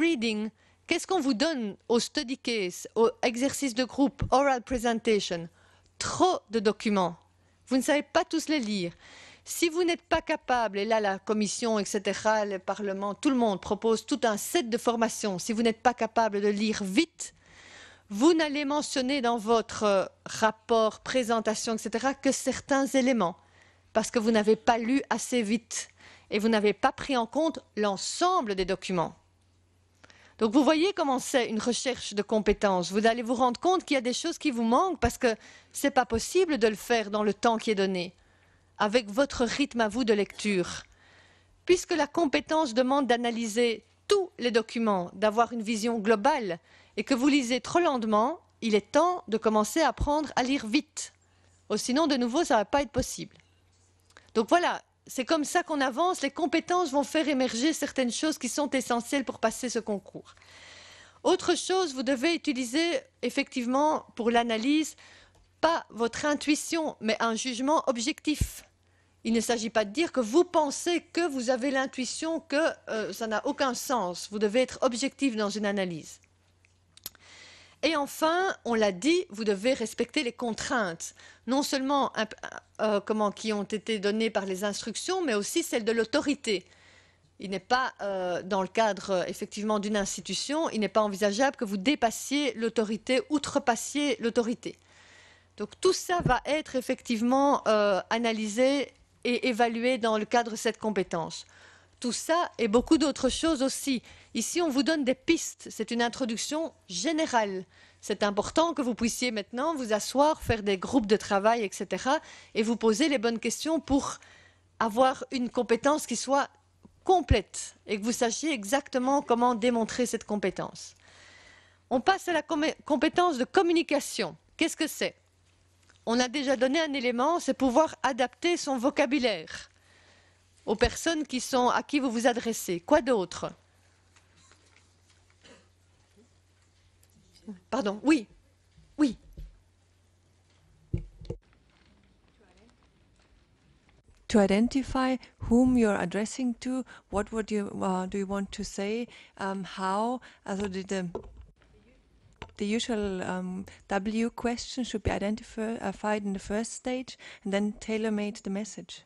reading, qu'est-ce qu'on vous donne au study case, au exercice de groupe, oral presentation? Trop de documents. Vous ne savez pas tous les lire. Si vous n'êtes pas capable, et là la commission, etc., le Parlement, tout le monde propose tout un set de formations, si vous n'êtes pas capable de lire vite, vous n'allez mentionner dans votre rapport, présentation, etc., que certains éléments, parce que vous n'avez pas lu assez vite et vous n'avez pas pris en compte l'ensemble des documents. Donc vous voyez comment c'est une recherche de compétences. Vous allez vous rendre compte qu'il y a des choses qui vous manquent parce que ce n'est pas possible de le faire dans le temps qui est donné, avec votre rythme à vous de lecture. Puisque la compétence demande d'analyser tous les documents, d'avoir une vision globale, et que vous lisez trop lentement, il est temps de commencer à apprendre à lire vite. Sinon, de nouveau, ça ne va pas être possible. Donc voilà, c'est comme ça qu'on avance. Les compétences vont faire émerger certaines choses qui sont essentielles pour passer ce concours. Autre chose, vous devez utiliser effectivement pour l'analyse, pas votre intuition, mais un jugement objectif. Il ne s'agit pas de dire que vous pensez que vous avez l'intuition que ça n'a aucun sens. Vous devez être objectif dans une analyse. Et enfin, on l'a dit, vous devez respecter les contraintes, non seulement qui ont été données par les instructions, mais aussi celles de l'autorité. Il n'est pas, dans le cadre effectivement d'une institution, il n'est pas envisageable que vous dépassiez l'autorité, outrepassiez l'autorité. Donc tout ça va être effectivement analysé et évalué dans le cadre de cette compétence. Tout ça et beaucoup d'autres choses aussi. Ici, on vous donne des pistes. C'est une introduction générale. C'est important que vous puissiez maintenant vous asseoir, faire des groupes de travail, etc. et vous poser les bonnes questions pour avoir une compétence qui soit complète et que vous sachiez exactement comment démontrer cette compétence. On passe à la compétence de communication. Qu'est-ce que c'est? On a déjà donné un élément, c'est pouvoir adapter son vocabulaire aux personnes à qui vous vous adressez. Quoi d'autre? Pardon, oui. Oui. To identify whom you're addressing to, what would you do you want to say, how, also the usual W question should be identified in the first stage and then tailor-made the message.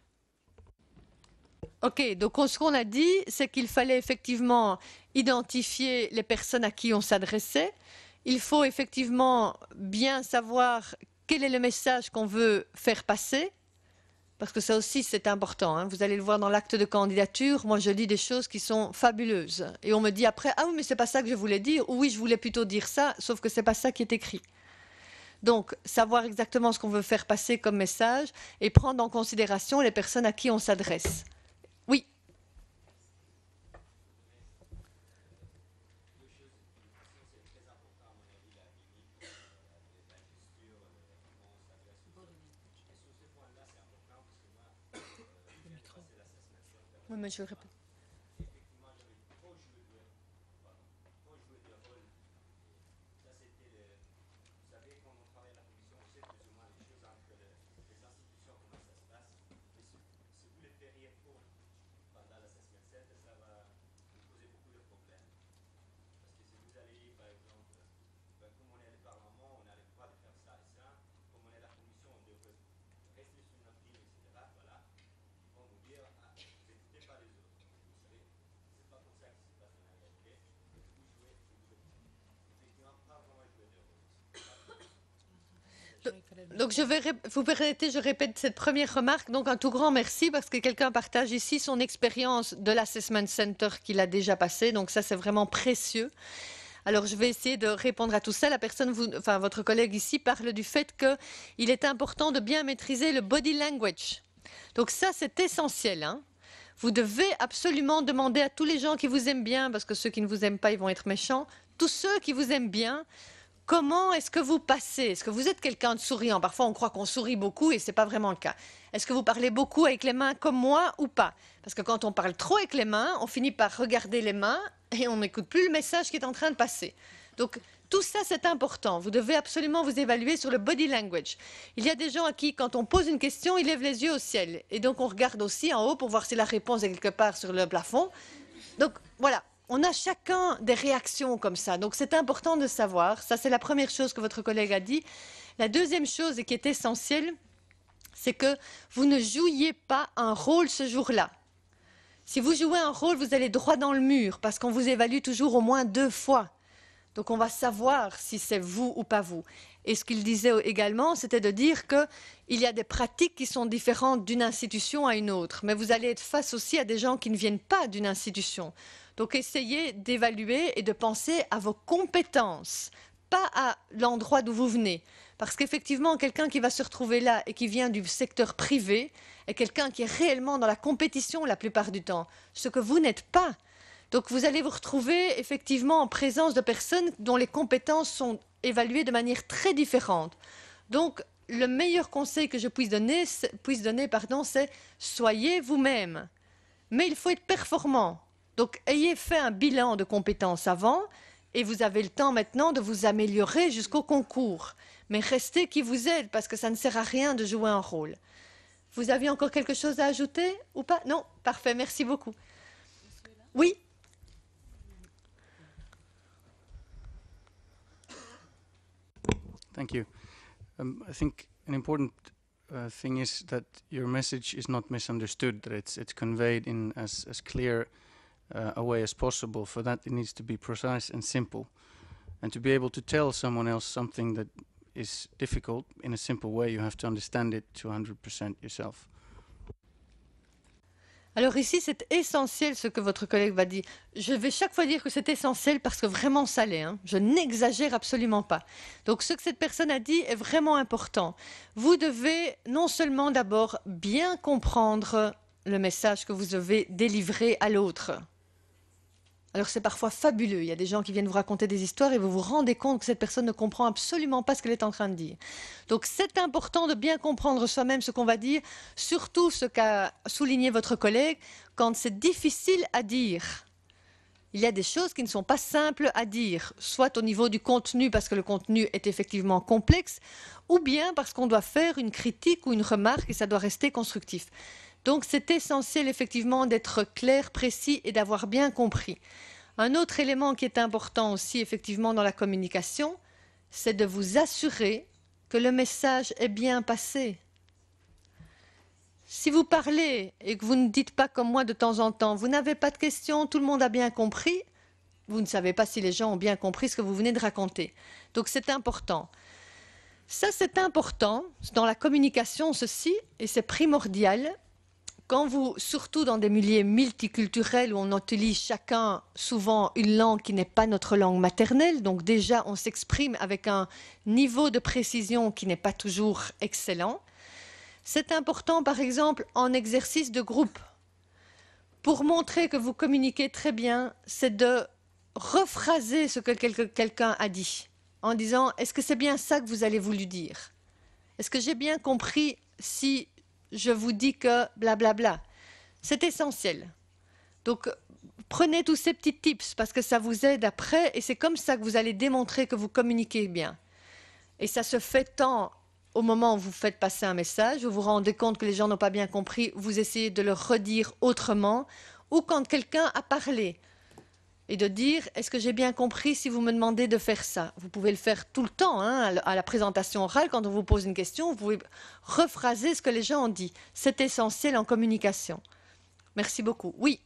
Ok, donc ce qu'on a dit, c'est qu'il fallait effectivement identifier les personnes à qui on s'adressait. Il faut effectivement bien savoir quel est le message qu'on veut faire passer, parce que ça aussi c'est important, hein. Vous allez le voir dans l'acte de candidature, moi je dis des choses qui sont fabuleuses. Et on me dit après, ah oui mais c'est pas ça que je voulais dire, ou oui je voulais plutôt dire ça, sauf que c'est pas ça qui est écrit. Donc, savoir exactement ce qu'on veut faire passer comme message et prendre en considération les personnes à qui on s'adresse. Oui. Oui, mais je le répète. Donc vous permettez, je répète cette première remarque. Donc un tout grand merci parce que quelqu'un partage ici son expérience de l'Assessment Center qu'il a déjà passé. Donc ça c'est vraiment précieux. Alors je vais essayer de répondre à tout ça. La personne, votre collègue ici parle du fait qu'il est important de bien maîtriser le body language. Donc ça c'est essentiel, hein. Vous devez absolument demander à tous les gens qui vous aiment bien, parce que ceux qui ne vous aiment pas, ils vont être méchants. Tous ceux qui vous aiment bien, comment est-ce que vous passez? Est-ce que vous êtes quelqu'un de souriant? Parfois, on croit qu'on sourit beaucoup et ce n'est pas vraiment le cas. Est-ce que vous parlez beaucoup avec les mains comme moi ou pas? Parce que quand on parle trop avec les mains, on finit par regarder les mains et on n'écoute plus le message qui est en train de passer. Donc, tout ça, c'est important. Vous devez absolument vous évaluer sur le body language. Il y a des gens à qui, quand on pose une question, ils lèvent les yeux au ciel. Et donc, on regarde aussi en haut pour voir si la réponse est quelque part sur le plafond. Donc, voilà. on a chacun des réactions comme ça. Donc c'est important de savoir. Ça, c'est la première chose que votre collègue a dit. La deuxième chose, et qui est essentielle, c'est que vous ne jouiez pas un rôle ce jour-là. Si vous jouez un rôle, vous allez droit dans le mur, parce qu'on vous évalue toujours au moins 2 fois. Donc on va savoir si c'est vous ou pas vous. Et ce qu'il disait également, c'était de dire qu'il y a des pratiques qui sont différentes d'une institution à une autre. Mais vous allez être face aussi à des gens qui ne viennent pas d'une institution. Donc essayez d'évaluer et de penser à vos compétences, pas à l'endroit d'où vous venez. Parce qu'effectivement, quelqu'un qui va se retrouver là et qui vient du secteur privé est quelqu'un qui est réellement dans la compétition la plupart du temps, ce que vous n'êtes pas. Donc vous allez vous retrouver effectivement en présence de personnes dont les compétences sont évaluées de manière très différente. Donc le meilleur conseil que je puisse donner, c'est soyez vous-même. Mais il faut être performant. Donc ayez fait un bilan de compétences avant et vous avez le temps maintenant de vous améliorer jusqu'au concours. Mais restez qui vous êtes parce que ça ne sert à rien de jouer un rôle. Vous aviez encore quelque chose à ajouter ou pas? Non? Parfait, merci beaucoup. Oui? Thank you. I think an important thing is that your message is not misunderstood, that it's conveyed in as clear a way as possible. For that, it needs to be precise and simple. And to be able to tell someone else something that is difficult in a simple way, you have to understand it to 100% yourself. Alors ici, c'est essentiel ce que votre collègue va dire. Je vais chaque fois dire que c'est essentiel parce que vraiment ça l'est. Hein. Je n'exagère absolument pas. Donc ce que cette personne a dit est vraiment important. Vous devez non seulement d'abord bien comprendre le message que vous devez délivrer à l'autre. Alors c'est parfois fabuleux. Il y a des gens qui viennent vous raconter des histoires et vous vous rendez compte que cette personne ne comprend absolument pas ce qu'elle est en train de dire. Donc c'est important de bien comprendre soi-même ce qu'on va dire, surtout ce qu'a souligné votre collègue, quand c'est difficile à dire. Il y a des choses qui ne sont pas simples à dire, soit au niveau du contenu parce que le contenu est effectivement complexe, ou bien parce qu'on doit faire une critique ou une remarque et ça doit rester constructif. Donc c'est essentiel effectivement d'être clair, précis et d'avoir bien compris. Un autre élément qui est important aussi effectivement dans la communication, c'est de vous assurer que le message est bien passé. Si vous parlez et que vous ne dites pas comme moi de temps en temps, vous n'avez pas de questions, tout le monde a bien compris, vous ne savez pas si les gens ont bien compris ce que vous venez de raconter. Donc c'est important. Ça c'est important dans la communication ceci, et c'est primordial. Quand vous, surtout dans des milieux multiculturels où on utilise chacun souvent une langue qui n'est pas notre langue maternelle, donc déjà on s'exprime avec un niveau de précision qui n'est pas toujours excellent, c'est important par exemple en exercice de groupe. Pour montrer que vous communiquez très bien, c'est de rephraser ce que quelqu'un a dit en disant « Est-ce que c'est bien ça que vous avez voulu dire? Est-ce que j'ai bien compris si... je vous dis que blablabla. C'est essentiel. Donc, prenez tous ces petits tips parce que ça vous aide après et c'est comme ça que vous allez démontrer que vous communiquez bien. Et ça se fait tant au moment où vous faites passer un message, où vous vous rendez compte que les gens n'ont pas bien compris, vous essayez de le redire autrement, ou quand quelqu'un a parlé. Et de dire, est-ce que j'ai bien compris si vous me demandez de faire ça? Vous pouvez le faire tout le temps, hein, à la présentation orale, quand on vous pose une question, vous pouvez rephraser ce que les gens ont dit. C'est essentiel en communication. Merci beaucoup. Oui.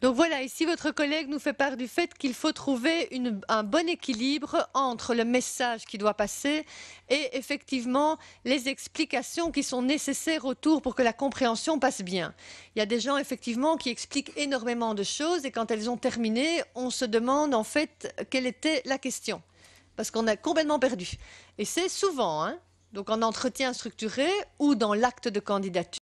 Donc voilà, ici votre collègue nous fait part du fait qu'il faut trouver un bon équilibre entre le message qui doit passer et effectivement les explications qui sont nécessaires autour pour que la compréhension passe bien. Il y a des gens effectivement qui expliquent énormément de choses et quand elles ont terminé, on se demande en fait quelle était la question parce qu'on a complètement perdu. Et c'est souvent, hein. donc en entretien structuré ou dans l'acte de candidature.